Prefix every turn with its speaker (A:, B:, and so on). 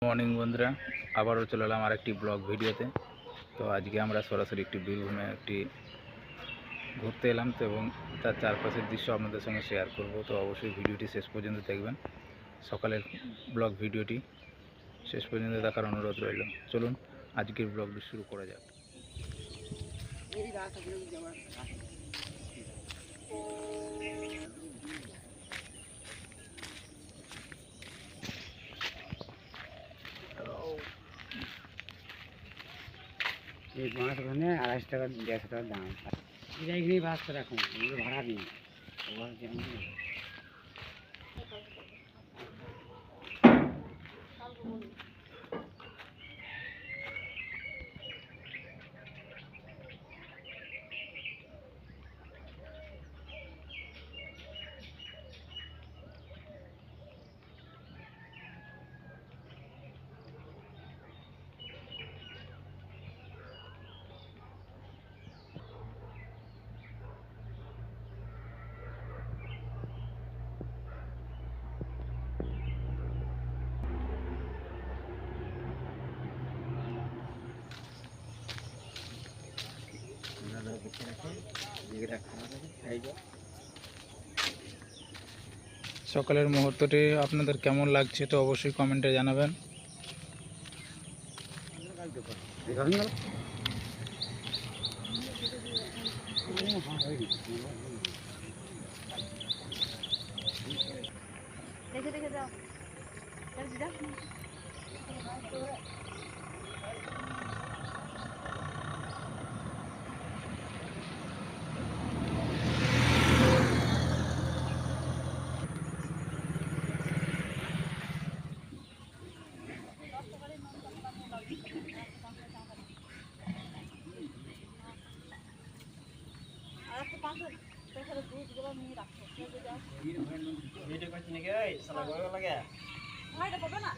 A: Morning বন্ধুরা, আবারও চলে এলাম আরেকটি ব্লগ ভিডিওতে। তো আজকে আমরা সরাসরি একটি বীরভূমে ঘুরতে এলাম, তো এবং তার চারপাশের দৃশ্য আপনাদের সঙ্গে শেয়ার করব। তো অবশ্যই ভিডিওটি শেষ পর্যন্ত দেখবেন। সকালের ব্লগ ভিডিওটি শেষ পর্যন্ত দেখার অনুরোধ রইল। চলুন আজকের ব্লগটি শুরু করা যাক।
B: এই মাছ ওখানে 250 টাকা 150 টাকার দাম। এখানেই বাঁচতে রাখুন, ভাড়া দিন।
A: সকালের মুহূর্তটি আপনাদের কেমন লাগছে তো অবশ্যই কমেন্টে জানাবেন।
C: দেখে দেখে যাও। আর একটা পাঁচশো টাকা দুধগুলো নিয়ে রাখো। ভাইটা পাবে না।